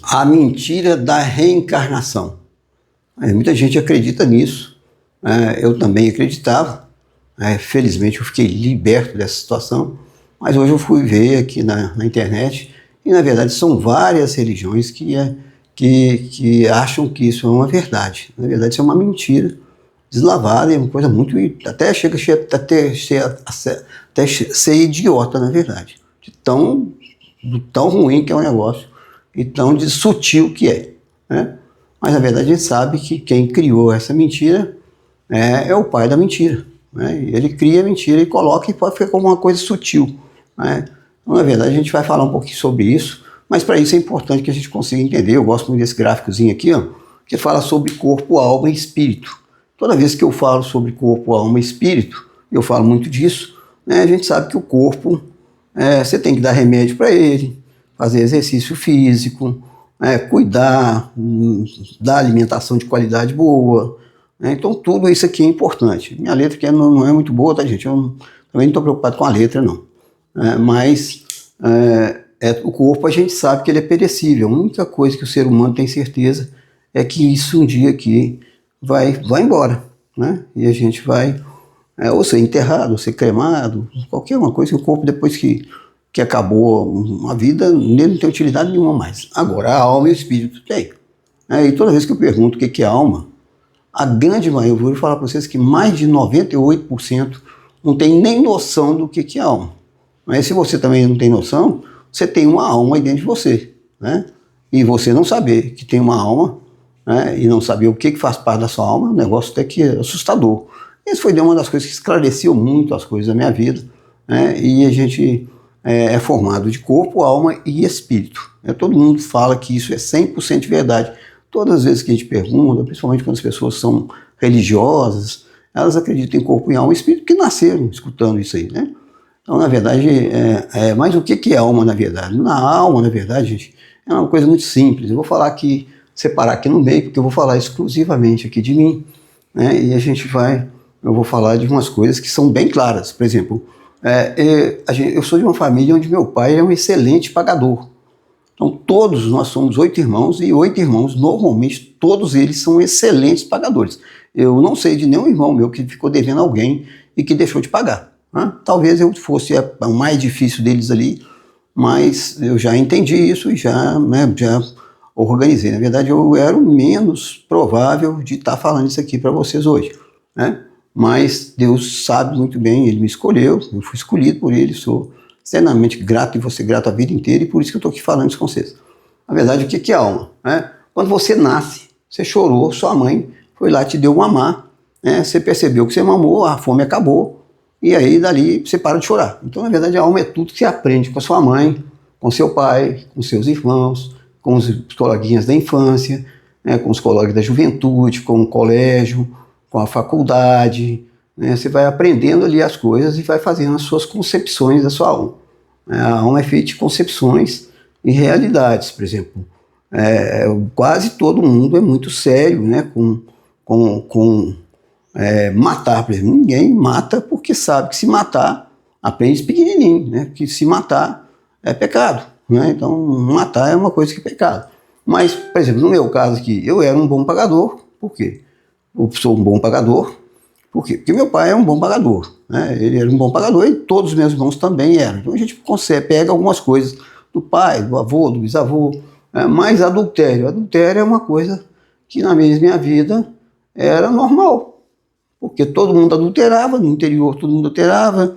A mentira da reencarnação. Muita gente acredita nisso. Eu também acreditava. Felizmente eu fiquei liberto dessa situação. Mas hoje eu fui ver aqui na internet e, na verdade, são várias religiões que acham que isso é uma verdade. Na verdade, isso é uma mentira deslavada, é uma coisa muito... Até chega até ser idiota, na verdade. Do tão ruim que é o negócio e tão de sutil que é, né? Mas, na verdade, a gente sabe que quem criou essa mentira é o pai da mentira, né? Ele cria a mentira e coloca e pode ficar como uma coisa sutil, né? Então, na verdade, a gente vai falar um pouquinho sobre isso, mas para isso é importante que a gente consiga entender. Eu gosto muito desse gráficozinho aqui, ó, que fala sobre corpo, alma e espírito. Toda vez que eu falo sobre corpo, alma e espírito, eu falo muito disso, né? A gente sabe que o corpo, você tem que dar remédio para ele, fazer exercício físico, cuidar, dar alimentação de qualidade boa, né? Então tudo isso aqui é importante. Minha letra que não é muito boa, tá, gente? Eu também não estou preocupado com a letra, não. Mas o corpo, a gente sabe que ele é perecível. A única coisa que o ser humano tem certeza é que isso um dia aqui vai embora, né? E a gente vai ou ser enterrado, ou ser cremado, qualquer uma coisa que o corpo, depois que acabou a vida, nele não tem utilidade nenhuma mais. Agora, a alma e o espírito tem. E toda vez que eu pergunto o que é alma, a grande maioria, eu vou falar para vocês que mais de 98% não tem nem noção do que é alma. Mas se você também não tem noção, você tem uma alma aí dentro de você, né? E você não saber que tem uma alma, né, e não saber o que faz parte da sua alma, é um negócio até que é assustador. Isso foi uma das coisas que esclareceu muito as coisas da minha vida, né? E a gente é formado de corpo, alma e espírito. Todo mundo fala que isso é 100% verdade. Todas as vezes que a gente pergunta, principalmente quando as pessoas são religiosas, elas acreditam em corpo, e alma e espírito, que nasceram escutando isso aí, né? Então, na verdade, mas o que é alma, na verdade? Na alma, na verdade, gente, é uma coisa muito simples. Eu vou falar aqui, separar aqui no meio, porque eu vou falar exclusivamente aqui de mim, né? E eu vou falar de umas coisas que são bem claras. Por exemplo, eu sou de uma família onde meu pai é um excelente pagador. Então todos nós somos 8 irmãos, e 8 irmãos, normalmente, todos eles são excelentes pagadores. Eu não sei de nenhum irmão meu que ficou devendo alguém e que deixou de pagar, né? Talvez eu fosse o mais difícil deles ali, mas eu já entendi isso e já organizei. Na verdade, eu era o menos provável de estar falando isso aqui para vocês hoje, né? Mas Deus sabe muito bem, Ele me escolheu, eu fui escolhido por Ele, sou extremamente grato e vou ser grato a vida inteira, e por isso que eu estou aqui falando isso com vocês. Na verdade, o que é alma, né? Quando você nasce, você chorou, sua mãe foi lá, te deu mamar, né? Você percebeu que você mamou, a fome acabou, e aí dali você para de chorar. Então, na verdade, a alma é tudo que você aprende com a sua mãe, com seu pai, com seus irmãos, com os coleguinhas da infância, né? Com os colegas da juventude, com o colégio, com a faculdade, né? Você vai aprendendo ali as coisas e vai fazendo as suas concepções da sua alma. A alma é feita de concepções e realidades. Por exemplo, quase todo mundo é muito sério, né, com matar. Por exemplo, ninguém mata porque sabe que se matar, aprende pequenininho, né, que se matar é pecado, né? Então matar é uma coisa que é pecado. Mas, por exemplo, no meu caso aqui, eu era um bom pagador. Por quê? Eu sou um bom pagador. Por quê? Porque meu pai é um bom pagador, né? Ele era um bom pagador e todos os meus irmãos também eram. Então a gente pega algumas coisas do pai, do avô, do bisavô, mas adultério. Adultério é uma coisa que na minha vida era normal, porque todo mundo adulterava, no interior todo mundo adulterava,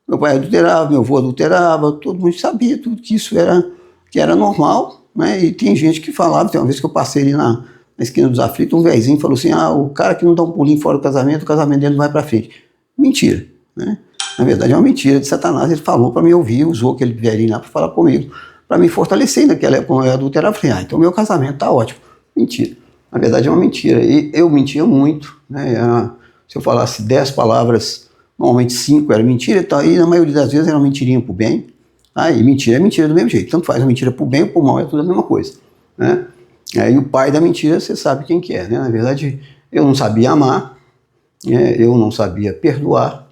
meu pai adulterava, meu avô adulterava, todo mundo sabia tudo que isso era normal, né? E tem gente que falava, tem uma vez que eu passei ali na esquina dos aflitos, um velhinho falou assim: o cara que não dá um pulinho fora do casamento, o casamento dele não vai para frente. Mentira, né? Na verdade é uma mentira de Satanás. Ele falou para mim ouvir, usou aquele velhinho lá para falar comigo, para me fortalecer. Naquela época, quando eu adulterava, eu falei: então meu casamento está ótimo. Mentira. Na verdade é uma mentira. E eu mentia muito, né? Se eu falasse 10 palavras, normalmente 5 eram mentira, e na maioria das vezes era uma mentirinha para o bem. E mentira é mentira do mesmo jeito. Tanto faz a mentira para o bem ou para o mal, é tudo a mesma coisa, né? E o pai da mentira, você sabe quem que é, né? Na verdade, eu não sabia amar, eu não sabia perdoar,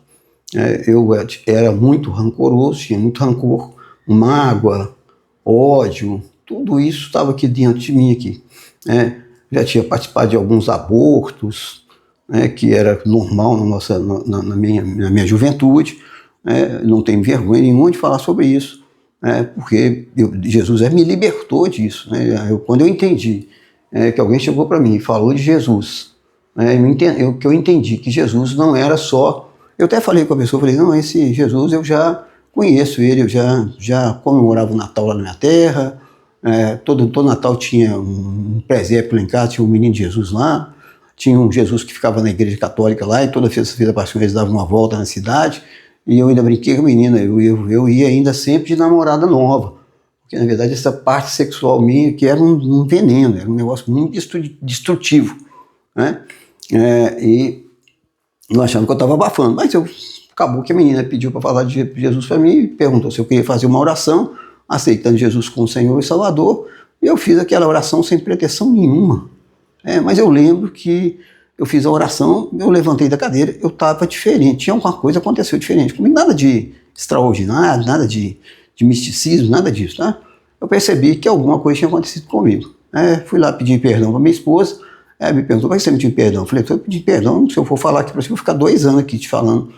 eu era muito rancoroso, tinha muito rancor, mágoa, ódio, tudo isso estava aqui diante de mim aqui. Já tinha participado de alguns abortos, que era normal na minha juventude. Não tenho vergonha nenhuma de falar sobre isso, porque Jesus me libertou disso. Quando eu entendi que alguém chegou para mim e falou de Jesus, que eu entendi que Jesus não era só... Eu até falei com a pessoa, falei, não, esse Jesus eu já conheço ele, eu já comemorava o Natal lá na minha terra, todo Natal tinha um presépio lá em casa, tinha um menino Jesus lá, tinha um Jesus que ficava na igreja católica lá, e toda sexta-feira da Páscoa eles davam uma volta na cidade, e eu ainda brinquei com a menina, eu ia ainda sempre de namorada nova, porque na verdade essa parte sexual minha que era um veneno, era um negócio muito destrutivo, e eu achava que eu estava abafando, mas acabou que a menina pediu para falar de Jesus para mim, perguntou se eu queria fazer uma oração, aceitando Jesus como Senhor e Salvador, e eu fiz aquela oração sem pretensão nenhuma. Mas eu lembro que eu fiz a oração, eu levantei da cadeira, eu estava diferente, tinha alguma coisa que aconteceu diferente comigo, nada de extraordinário, nada de misticismo, nada disso, tá? Eu percebi que alguma coisa tinha acontecido comigo. Fui lá pedir perdão para minha esposa, me perguntou, por que você me pediu perdão? Eu falei, eu pedi perdão, se eu for falar aqui para você, eu vou ficar 2 anos aqui te falando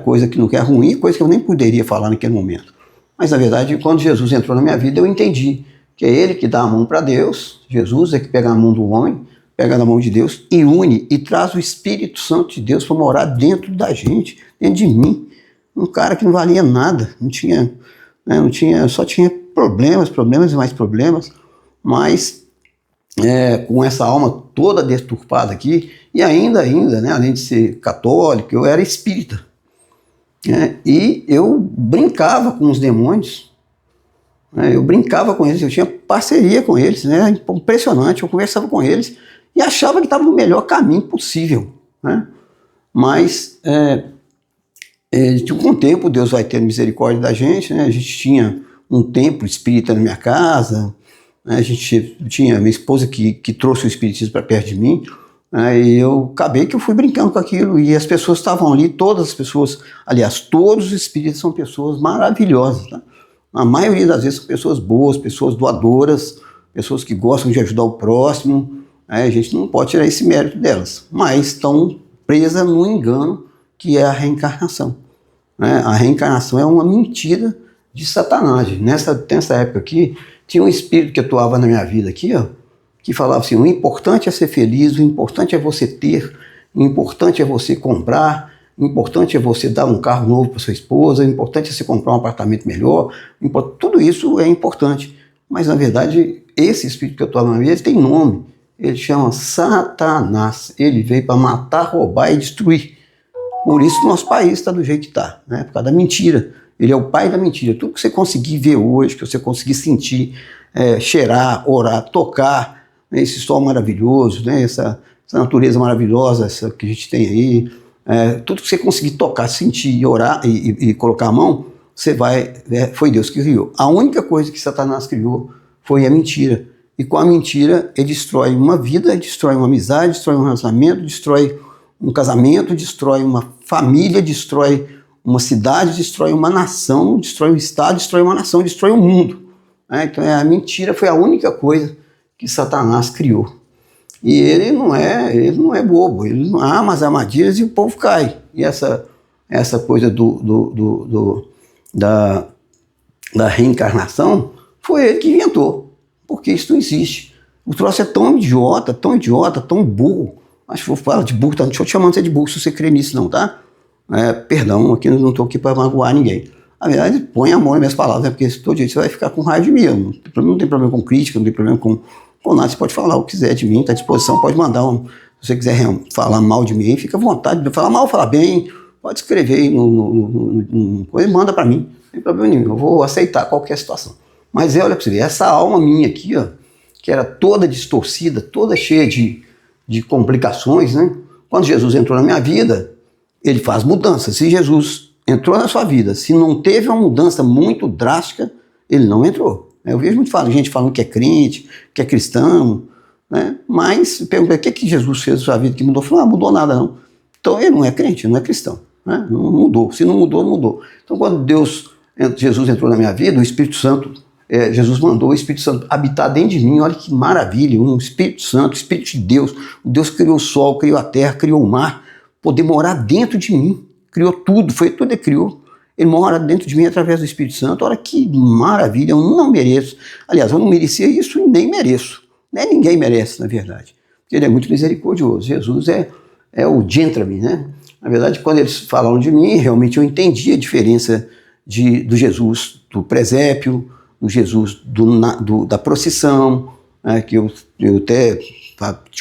coisa que não é ruim, coisa que eu nem poderia falar naquele momento. Mas, na verdade, quando Jesus entrou na minha vida, eu entendi que é Ele que dá a mão para Deus, Jesus é que pega a mão do homem, pega na mão de Deus e une e traz o Espírito Santo de Deus para morar dentro da gente, dentro de mim. Um cara que não valia nada, só tinha problemas e mais problemas, mas com essa alma toda deturpada aqui, e ainda, além de ser católico, eu era espírita. E eu brincava com os demônios, eu brincava com eles, eu tinha parceria com eles, impressionante, eu conversava com eles e achava que estava no melhor caminho possível. Mas, com o tempo, Deus vai ter misericórdia da gente, a gente tinha um templo espírita na minha casa, a gente tinha minha esposa que trouxe o espiritismo para perto de mim, e eu acabei que eu fui brincando com aquilo, e as pessoas estavam ali, todas as pessoas, aliás, todos os espíritos são pessoas maravilhosas, tá? A maioria das vezes são pessoas boas, pessoas doadoras, pessoas que gostam de ajudar o próximo, a gente não pode tirar esse mérito delas, mas estão presas no engano que é a reencarnação. A reencarnação é uma mentira de Satanás. Nessa época aqui, tinha um espírito que atuava na minha vida aqui, que falava assim, o importante é ser feliz, o importante é você ter, o importante é você comprar, o importante é você dar um carro novo para sua esposa, o importante é você comprar um apartamento melhor, tudo isso é importante. Mas, na verdade, esse espírito que atuava na minha vida, ele tem nome, ele chama Satanás, ele veio para matar, roubar e destruir. Por isso que o nosso país está do jeito que está, por causa da mentira. Ele é o pai da mentira. Tudo que você conseguir ver hoje, que você conseguir sentir, cheirar, orar, tocar, esse sol maravilhoso, essa natureza maravilhosa essa que a gente tem aí, tudo que você conseguir tocar, sentir, orar e colocar a mão, você vai, foi Deus que criou. A única coisa que Satanás criou foi a mentira. E com a mentira ele destrói uma vida, destrói uma amizade, destrói um relacionamento, destrói um casamento, destrói uma família, destrói uma cidade, destrói uma nação, destrói um estado, destrói uma nação, destrói o mundo. Então a mentira foi a única coisa que Satanás criou. E ele não é bobo, ele não ama as armadilhas e o povo cai. E essa coisa da reencarnação foi ele que inventou, porque isso não existe. O troço é tão idiota, tão burro. Acho que vou falar de burro, tá? Não estou te chamando você de burro se você crê nisso não, tá? Perdão, aqui não estou aqui para magoar ninguém. Na verdade, põe a mão nas minhas palavras, porque se todo jeito você vai ficar com raiva de mim. Não tem problema com crítica, não tem problema com nada. Você pode falar o que quiser de mim, está à disposição, pode mandar se você quiser falar mal de mim, fica à vontade de falar mal, falar bem, pode escrever aí coisa e manda para mim, não tem problema nenhum, eu vou aceitar qualquer situação. Mas olha para você ver, essa alma minha aqui, que era toda distorcida, toda cheia de complicações, quando Jesus entrou na minha vida, ele faz mudanças. Se Jesus entrou na sua vida, se não teve uma mudança muito drástica, ele não entrou. Eu vejo muito gente falando que é crente, que é cristão, mas eu pergunto, o que Jesus fez na sua vida que mudou? Eu falo, não mudou nada não. Então ele não é crente, não é cristão. Não mudou. Se não mudou, não mudou. Então quando Jesus entrou na minha vida, o Espírito Santo Jesus mandou o Espírito Santo habitar dentro de mim. Olha que maravilha, um Espírito Santo, o Espírito de Deus. O Deus que criou o sol, criou a terra, criou o mar, poder morar dentro de mim. Criou tudo, foi tudo ele criou. Ele mora dentro de mim através do Espírito Santo. Olha que maravilha, eu não mereço. Aliás, eu não merecia isso e nem mereço. Nem ninguém merece, na verdade. Porque ele é muito misericordioso. Jesus é o gentleman, né? Na verdade, quando eles falaram de mim, realmente eu entendi a diferença do Jesus do presépio, do Jesus da procissão, né, que eu até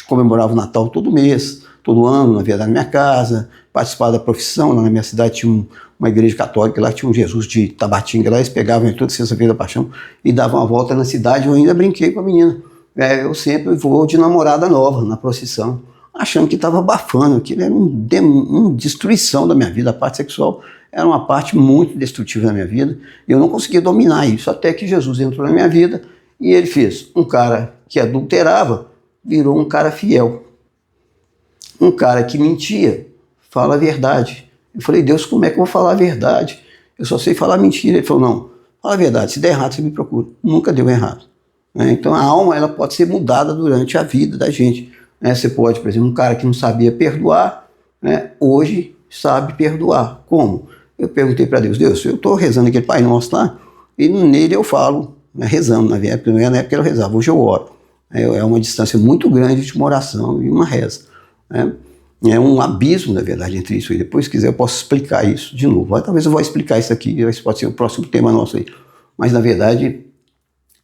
comemorava o Natal todo mês, todo ano, na verdade, na minha casa, participava da procissão. Lá na minha cidade tinha uma igreja católica, lá tinha um Jesus de Tabatinga, lá eles pegavam toda sexta-feira da Paixão e davam uma volta na cidade. Eu ainda brinquei com a menina. Eu sempre vou de namorada nova na procissão, achando que estava abafando, aquilo era uma destruição da minha vida. A parte sexual era uma parte muito destrutiva da minha vida, e eu não conseguia dominar isso, até que Jesus entrou na minha vida, e ele fez um cara que adulterava, virou um cara fiel. Um cara que mentia, fala a verdade. Eu falei, Deus, como é que eu vou falar a verdade? Eu só sei falar mentira. Ele falou, não, fala a verdade, se der errado você me procura. Nunca deu errado. Então a alma ela pode ser mudada durante a vida da gente. Você pode, por exemplo, um cara que não sabia perdoar, hoje sabe perdoar. Como? Eu perguntei para Deus, eu estou rezando aquele Pai Nosso lá, e nele eu falo, rezando. Na época eu rezava, hoje eu oro. É uma distância muito grande de uma oração e uma reza. É um abismo, na verdade, entre isso. E depois, se quiser, eu posso explicar isso de novo. Talvez eu vou explicar isso aqui, esse pode ser o próximo tema nosso aí. Mas, na verdade,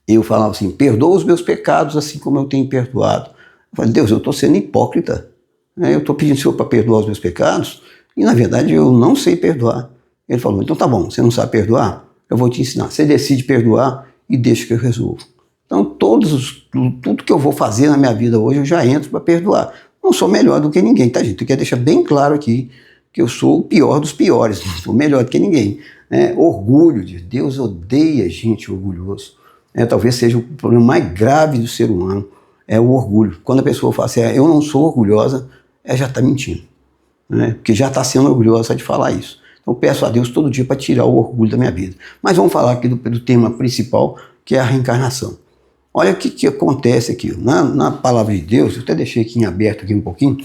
eu falava assim, perdoa os meus pecados assim como eu tenho perdoado. Eu falei, Deus, eu estou sendo hipócrita. Eu estou pedindo ao Senhor para perdoar os meus pecados e, na verdade, eu não sei perdoar. Ele falou, então tá bom, você não sabe perdoar? Eu vou te ensinar. Você decide perdoar e deixa que eu resolvo. Então, tudo que eu vou fazer na minha vida hoje, eu já entro para perdoar. Não sou melhor do que ninguém, tá, gente? Eu quero deixar bem claro aqui que eu sou o pior dos piores, não sou melhor do que ninguém. Orgulho, Deus odeia gente orgulhoso. Talvez seja o problema mais grave do ser humano, é o orgulho. Quando a pessoa fala assim, eu não sou orgulhosa, já está mentindo. Porque já está sendo orgulhosa só de falar isso. Então eu peço a Deus todo dia para tirar o orgulho da minha vida. Mas vamos falar aqui do tema principal, que é a reencarnação. Olha o que acontece aqui. Na palavra de Deus, eu até deixei aqui em aberto aqui um pouquinho,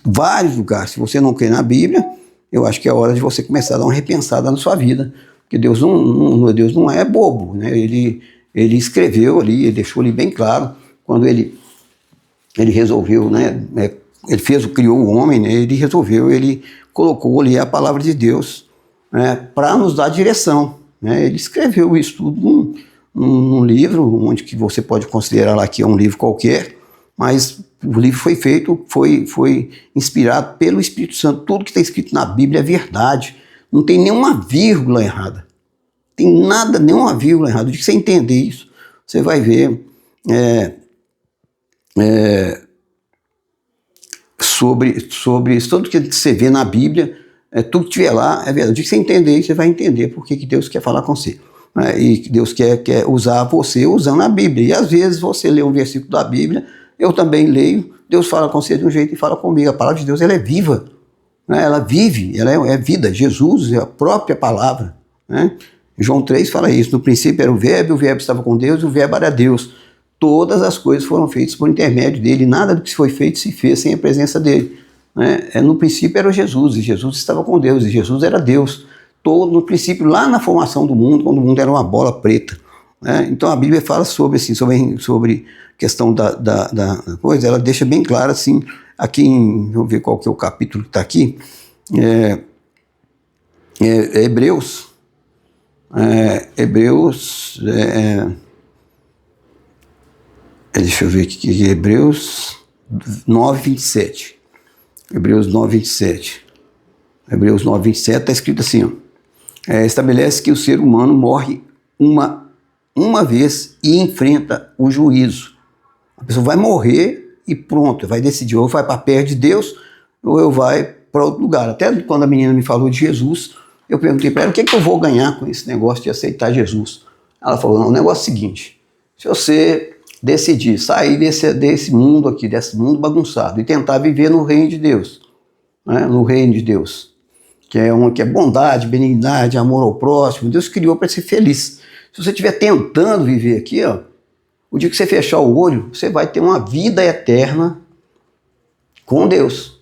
vários lugares. Se você não crê na Bíblia, eu acho que é hora de você começar a dar uma repensada na sua vida. Porque Deus não é bobo, né? Ele escreveu ali, ele deixou ali bem claro, quando ele resolveu, ele criou o homem, ele resolveu, ele colocou ali a palavra de Deus para nos dar direção. Ele escreveu isso tudo num livro, onde que você pode considerar lá que é um livro qualquer, mas o livro foi inspirado pelo Espírito Santo. Tudo que está escrito na Bíblia é verdade, não tem nenhuma vírgula errada. Tem nada, nenhuma vírgula errada. De que você entender isso, você vai ver sobre tudo que você vê na Bíblia, tudo que tiver lá é verdade. De que você entender isso, você vai entender por que Deus quer falar com você. E que Deus quer usar você usando a Bíblia. E às vezes você lê um versículo da Bíblia, eu também leio, Deus fala com você de um jeito e fala comigo. A palavra de Deus ela é viva, ela vive, ela é vida. Jesus é a própria palavra. João 3 fala isso, no princípio era o verbo estava com Deus e o verbo era Deus. Todas as coisas foram feitas por intermédio dele, nada do que foi feito se fez sem a presença dele. No princípio era Jesus, e Jesus estava com Deus, e Jesus era Deus. No princípio, lá na formação do mundo, quando o mundo era uma bola preta. Então a Bíblia fala sobre a questão da coisa, ela deixa bem claro assim, aqui vamos ver qual que é o capítulo que está aqui, Hebreus, deixa eu ver aqui, Hebreus 9:27. Hebreus 9:27. Hebreus 9:27 está escrito assim, estabelece que o ser humano morre uma vez e enfrenta o juízo. A pessoa vai morrer e pronto, vai decidir, ou vai para perto de Deus, ou eu vai para outro lugar. Até quando a menina me falou de Jesus, eu perguntei para ela, o que eu vou ganhar com esse negócio de aceitar Jesus? Ela falou, não, o negócio é o seguinte, se você decidir sair desse mundo aqui, desse mundo bagunçado, e tentar viver no reino de Deus, no reino de Deus, que é bondade, benignidade, amor ao próximo, Deus criou para ser feliz. Se Se você estiver tentando viver aqui, ó, o dia que você fechar o olho, você vai ter uma vida eterna com Deus.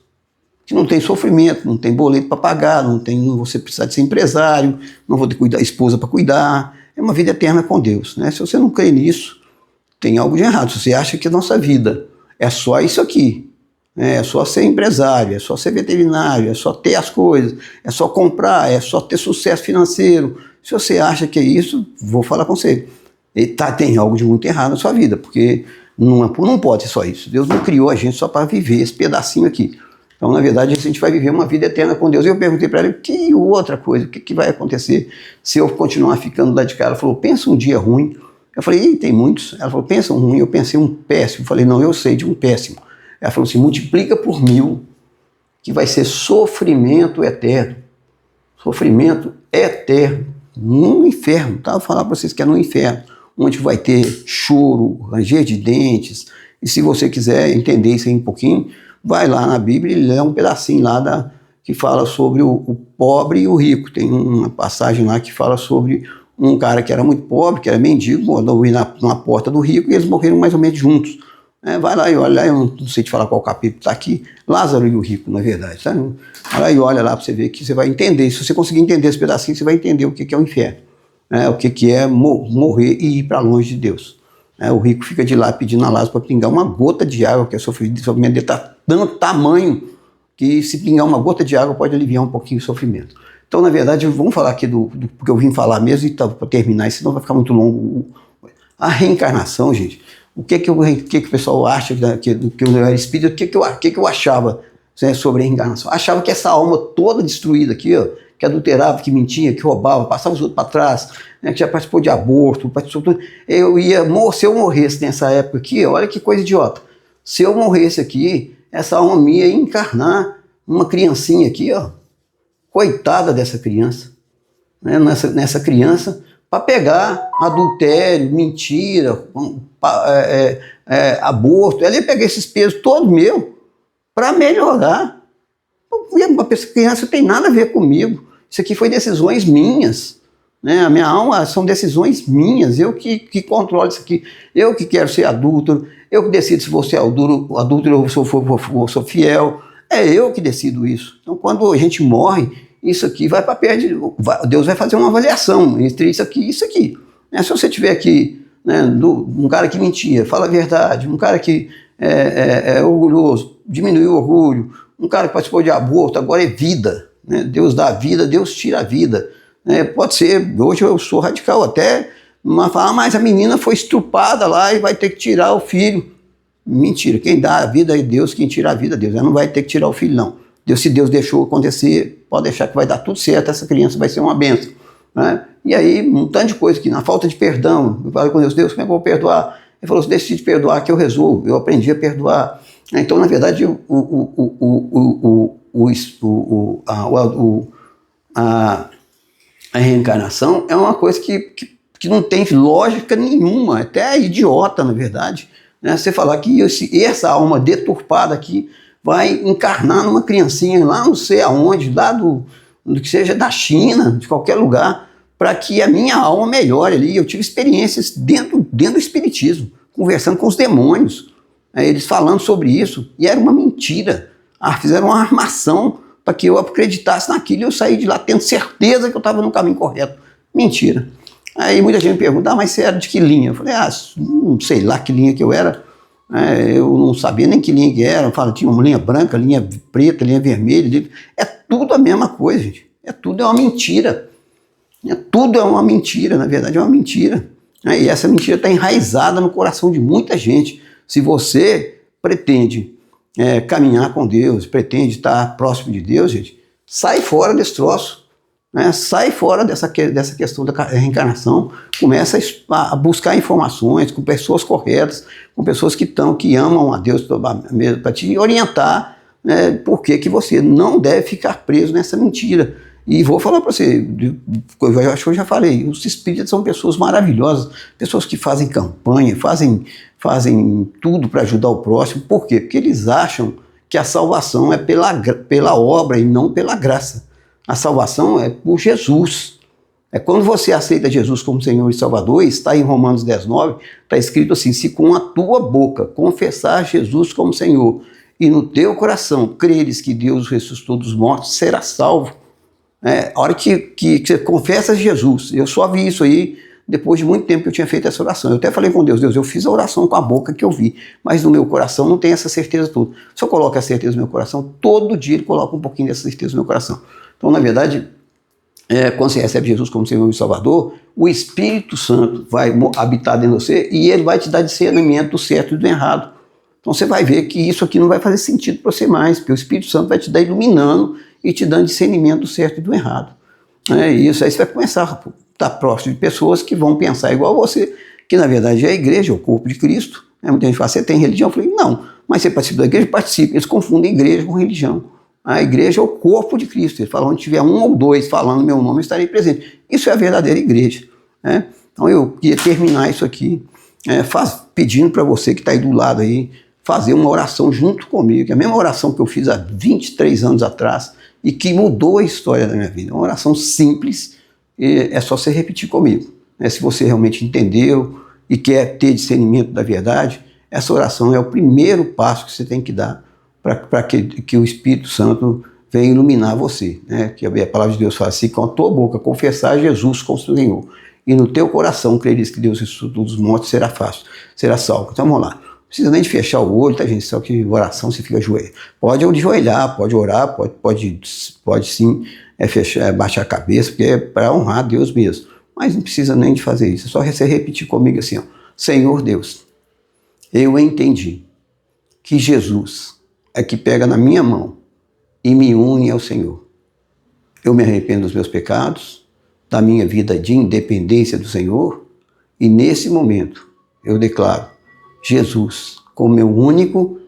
Que não tem sofrimento, não tem boleto para pagar, não você precisar de ser empresário, não vou ter que cuidar, esposa para cuidar. É uma vida eterna com Deus, né? Se você não crê nisso, tem algo de errado. Se você acha que a nossa vida é só isso aqui, é só ser empresário, é só ser veterinário, é só ter as coisas, é só comprar, é só ter sucesso financeiro. Se você acha que é isso, vou falar com você. Tem algo de muito errado na sua vida, porque não pode ser só isso. Deus não criou a gente só para viver esse pedacinho aqui. Então, na verdade, a gente vai viver uma vida eterna com Deus. E eu perguntei para ela, que outra coisa, o que vai acontecer se eu continuar ficando lá de cá? Ela falou, pensa um dia ruim. Eu falei, tem muitos. Ela falou, pensa um ruim. Eu pensei um péssimo. Eu falei, não, eu sei de um péssimo. Ela falou assim, multiplica por 1000, que vai ser sofrimento eterno. Sofrimento eterno. No inferno, tá? Eu vou falar para vocês que é no inferno, onde vai ter choro, ranger de dentes. E se você quiser entender isso aí um pouquinho, vai lá na Bíblia e lê um pedacinho lá que fala sobre o pobre e o rico. Tem uma passagem lá que fala sobre um cara que era muito pobre, que era mendigo, andou na porta do rico e eles morreram mais ou menos juntos. Vai lá e olha, eu não sei te falar qual capítulo está aqui, Lázaro e o rico, na verdade. Tá? Vai lá e olha lá para você ver que você vai entender. Se você conseguir entender esse pedacinho, você vai entender o que é o inferno. O que é morrer e ir para longe de Deus. O rico fica de lá pedindo a Lázaro para pingar uma gota de água, que o sofrimento dele está tanto tamanho que se pingar uma gota de água pode aliviar um pouquinho o sofrimento. Então, na verdade, vamos falar aqui do que eu vim falar mesmo, e para terminar, senão vai ficar muito longo. A reencarnação, gente, o que o pessoal acha que eu era espírito, o que eu achava, né, sobre a reencarnação? Achava que essa alma toda destruída aqui, ó, que adulterava, que mentia, que roubava, passava os outros para trás, né, que já participou de aborto, tudo. Se eu morresse nessa época aqui, olha que coisa idiota. Se eu morresse aqui, essa alma minha ia encarnar uma criancinha aqui, ó. Coitada dessa criança. Né, nessa criança, para pegar adultério, mentira, aborto. Ela ia pegar esses pesos todos meus para melhorar. Uma criança não tem nada a ver comigo. Isso aqui foi decisões minhas. Né? A minha alma são decisões minhas. Eu que controlo isso aqui. Eu que quero ser adúltero. Eu que decido se você é adúltero ou se eu sou fiel. É eu que decido isso. Então, quando a gente morre, isso aqui vai para perto. Deus vai fazer uma avaliação entre isso aqui e isso aqui. Se você tiver aqui, né, um cara que mentia, fala a verdade, um cara que é orgulhoso, diminuiu o orgulho, um cara que participou de aborto, agora é vida. Né? Deus dá a vida, Deus tira a vida. Pode ser, hoje eu sou radical até, mas falar, mas a menina foi estuprada lá e vai ter que tirar o filho. Mentira, quem dá a vida é Deus, quem tira a vida é Deus. Ela não vai ter que tirar o filho, não. Se Deus deixou acontecer, pode deixar que vai dar tudo certo, essa criança vai ser uma bênção. Né? E aí, um tanto de coisa, que na falta de perdão, eu falei com Deus, como é que eu vou perdoar? Ele falou, se decide perdoar que eu resolvo. Eu aprendi a perdoar. Então, na verdade, a reencarnação é uma coisa que não tem lógica nenhuma, até é idiota, na verdade. Né? Você falar que essa alma deturpada aqui vai encarnar numa criancinha lá não sei aonde, lá do que seja da China, de qualquer lugar, para que a minha alma melhore ali. Eu tive experiências dentro do espiritismo, conversando com os demônios, eles falando sobre isso, e era uma mentira. Fizeram uma armação para que eu acreditasse naquilo e eu saí de lá tendo certeza que eu estava no caminho correto. Mentira. Aí muita gente me pergunta, mas você era de que linha? Eu falei, não sei lá que linha que eu era. Eu não sabia nem que linha que era. Eu falo, tinha uma linha branca, linha preta, linha vermelha. É tudo a mesma coisa, gente. Tudo é uma mentira. Tudo é uma mentira, na verdade é uma mentira. E essa mentira está enraizada no coração de muita gente. Se você pretende caminhar com Deus, pretende estar próximo de Deus, gente, sai fora desse troço. Sai fora dessa questão da reencarnação, começa a buscar informações com pessoas corretas, com pessoas que amam a Deus para te orientar, né, por que você não deve ficar preso nessa mentira. E vou falar para você, eu acho que eu já falei, os espíritas são pessoas maravilhosas, pessoas que fazem campanha, fazem tudo para ajudar o próximo. Por quê? Porque eles acham que a salvação é pela obra e não pela graça. A salvação é por Jesus, Quando você aceita Jesus como Senhor e Salvador, está em Romanos 10:9, está escrito assim: se com a tua boca confessar Jesus como Senhor e no teu coração creres que Deus ressuscitou dos mortos, serás salvo. A hora que você confessa Jesus, eu só vi isso aí depois de muito tempo que eu tinha feito essa oração. Eu até falei com Deus, eu fiz a oração com a boca que eu vi, mas no meu coração não tem essa certeza toda. Se eu coloco a certeza no meu coração, todo dia ele coloca um pouquinho dessa certeza no meu coração. Então, na verdade, quando você recebe Jesus como Senhor e Salvador, o Espírito Santo vai habitar dentro de você e ele vai te dar discernimento do certo e do errado. Então você vai ver que isso aqui não vai fazer sentido para você mais, porque o Espírito Santo vai te dar iluminando e te dando discernimento do certo e do errado. E isso aí você vai começar a estar próximo de pessoas que vão pensar igual a você, que na verdade é a igreja, é o corpo de Cristo. Muita gente fala, você tem religião? Eu falei, não, mas você participa da igreja? Participa. Eles confundem igreja com religião. A igreja é o corpo de Cristo. Ele fala, onde tiver um ou dois falando meu nome, eu estarei presente. Isso é a verdadeira igreja. Então eu queria terminar isso aqui pedindo para você que está aí do lado aí, fazer uma oração junto comigo, que é a mesma oração que eu fiz há 23 anos atrás e que mudou a história da minha vida. Uma oração simples, é só você repetir comigo. Se você realmente entendeu e quer ter discernimento da verdade, essa oração é o primeiro passo que você tem que dar para que o Espírito Santo venha iluminar você. Que a palavra de Deus fala assim, com a tua boca confessar Jesus como Senhor e no teu coração creres que Deus ressuscitou dos mortos, será fácil, será salvo. Então vamos lá. Não precisa nem de fechar o olho, tá, gente? Só que oração você fica ajoelhado. Pode ajoelhar, pode orar, pode sim baixar a cabeça, porque é para honrar Deus mesmo. Mas não precisa nem de fazer isso. É só você repetir comigo assim, ó. Senhor Deus, eu entendi que Jesus é que pega na minha mão e me une ao Senhor. Eu me arrependo dos meus pecados, da minha vida de independência do Senhor, e nesse momento eu declaro Jesus como meu único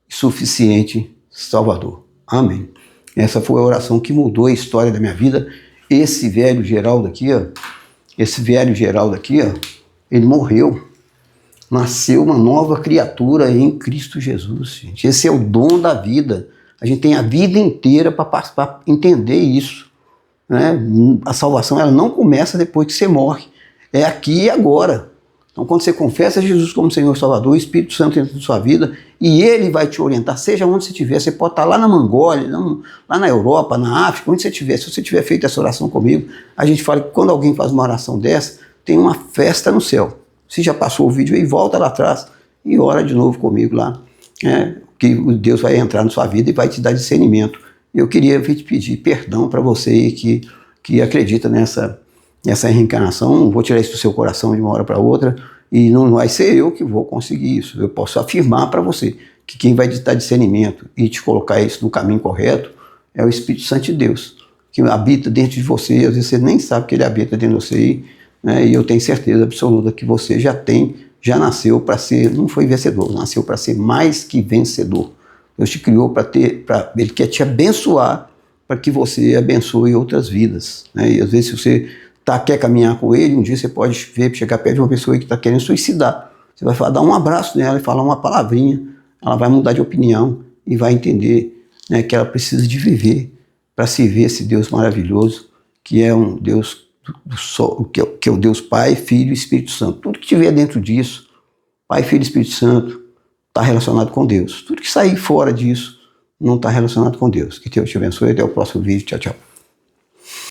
e suficiente Salvador. Amém. Essa foi a oração que mudou a história da minha vida. Esse velho Geraldo aqui, ele morreu. Nasceu uma nova criatura em Cristo Jesus, gente. Esse é o dom da vida. A gente tem a vida inteira para entender isso. A salvação ela não começa depois que você morre. É aqui e agora. Então, quando você confessa Jesus como Senhor e Salvador, o Espírito Santo entra na sua vida e ele vai te orientar, seja onde você estiver. Você pode estar lá na Mongólia, lá na Europa, na África, onde você estiver. Se você tiver feito essa oração comigo, a gente fala que quando alguém faz uma oração dessa, tem uma festa no céu. Se já passou o vídeo aí, volta lá atrás e ora de novo comigo lá. Que Deus vai entrar na sua vida e vai te dar discernimento. Eu queria te pedir perdão para você que acredita nessa reencarnação. Não vou tirar isso do seu coração de uma hora para outra e não vai ser eu que vou conseguir isso. Eu posso afirmar para você que quem vai te dar discernimento e te colocar isso no caminho correto é o Espírito Santo de Deus, que habita dentro de você. Às vezes você nem sabe que ele habita dentro de você. E eu tenho certeza absoluta que você já nasceu para ser, não foi vencedor, nasceu para ser mais que vencedor. Deus te criou ele quer te abençoar para que você abençoe outras vidas. E às vezes se você quer caminhar com ele, um dia você pode chegar perto de uma pessoa que está querendo suicidar. Você vai dar um abraço nela e falar uma palavrinha, ela vai mudar de opinião e vai entender que ela precisa de viver para se ver esse Deus maravilhoso, que é um Deus que é o Deus Pai, Filho e Espírito Santo. Tudo que tiver dentro disso, Pai, Filho e Espírito Santo, está relacionado com Deus. Tudo que sair fora disso não está relacionado com Deus. Que Deus te abençoe. Até o próximo vídeo. Tchau, tchau.